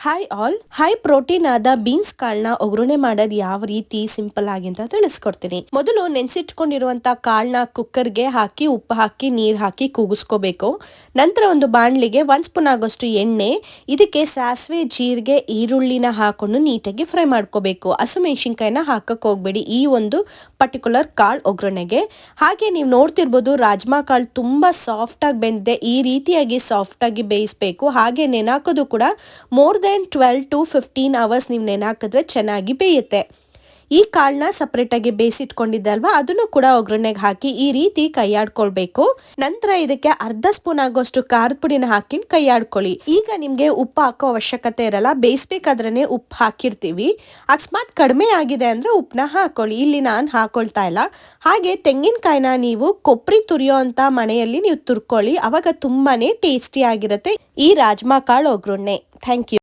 Hi all, high protein ಆದ beans ಕಾಳನ್ನ ಒಗ್ಗರಣೆ ಮಾಡೋದು ಯಾವ ರೀತಿ ಸಿಂಪಲ್ ಆಗಿ ಅಂತ ತಿಳಿಸ್ಕೊಡ್ತೀನಿ. ಮೊದಲು ನೆನ್ಸಿಟ್ಕೊಂಡಿರುವಂತ ಕಾಳನ್ನ ಕುಕ್ಕರ್ಗೆ ಹಾಕಿ ಉಪ್ಪು ಹಾಕಿ ನೀರ್ ಹಾಕಿ ಕೂಗಿಸ್ಕೋಬೇಕು. ನಂತರ ಒಂದು ಬಾಣಲಿಗೆ 1 ಸ್ಪೂನ್ ಆಗೋಷ್ಟು ಎಣ್ಣೆ, ಇದಕ್ಕೆ ಸಾಸಿವೆ, ಜೀರಿಗೆ, ಈರುಳ್ಳಿನ ಹಾಕೊಂಡು ನೀಟಾಗಿ ಫ್ರೈ ಮಾಡ್ಕೋಬೇಕು. ಹಸಿಮೆಣಸಿನ್ಕಾಯಿನ ಹಾಕಕ್ ಹೋಗ್ಬೇಡಿ ಈ ಒಂದು ಪರ್ಟಿಕ್ಯುಲರ್ ಕಾಳು ಒಗ್ಗರಣೆಗೆ. ಹಾಗೆ ನೀವು ನೋಡ್ತಿರ್ಬೋದು ರಾಜ್ಮಾ ಕಾಳು ತುಂಬಾ ಸಾಫ್ಟ್ ಆಗಿ ಬೆಂದಿದೆ. ಈ ರೀತಿಯಾಗಿ ಸಾಫ್ಟ್ ಆಗಿ ಬೇಯಿಸ್ಬೇಕು. ಹಾಗೆ ನೆನಾಕೋದು ಕೂಡ ಮೋರ್ ದೆನ್ 12 to 15 ಅವರ್ಸ್ ನೀವು ನೆನಾಕಿದ್ರೆ ಚೆನ್ನಾಗಿ ಬೇಯುತ್ತೆ. ಈ ಕಾಳನ್ನ ಸಪರೇಟ್ ಆಗಿ ಬೇಯಿಸಿಟ್ಕೊಂಡಿದ್ದೆ ಅಲ್ವಾ, ಅದನ್ನು ಕೂಡ ಒಗ್ಗರಣೆಗೆ ಹಾಕಿ ಈ ರೀತಿ ಕೈಯಾಡ್ಕೊಳ್ಬೇಕು. ನಂತರ ಇದಕ್ಕೆ ಅರ್ಧ ಸ್ಪೂನ್ ಆಗೋಷ್ಟು ಖಾರದ ಪುಡಿನ ಹಾಕಿ ಕೈಯಾಡ್ಕೊಳ್ಳಿ. ಈಗ ನಿಮ್ಗೆ ಉಪ್ಪು ಹಾಕೋ ಅವಶ್ಯಕತೆ ಇರಲ್ಲ, ಬೇಯಿಸ್ಬೇಕಾದ್ರೇನೆ ಉಪ್ಪು ಹಾಕಿರ್ತೀವಿ. ಅಕಸ್ಮಾತ್ ಕಡಿಮೆ ಆಗಿದೆ ಅಂದ್ರೆ ಉಪ್ಪನ್ನ ಹಾಕೊಳ್ಳಿ. ಇಲ್ಲಿ ನಾನು ಹಾಕೊಳ್ತಾ ಇಲ್ಲ. ಹಾಗೆ ತೆಂಗಿನಕಾಯಿನ ನೀವು ಕೊಬ್ಬರಿ ತುರಿಯೋ ಅಂತ ಮನೆಯಲ್ಲಿ ನೀವು ತುರ್ಕೊಳ್ಳಿ, ಅವಾಗ ತುಂಬಾನೇ ಟೇಸ್ಟಿ ಆಗಿರುತ್ತೆ ಈ ರಾಜ್ಮಾ ಕಾಳು ಒಗ್ಗರಣೆ. Thank you.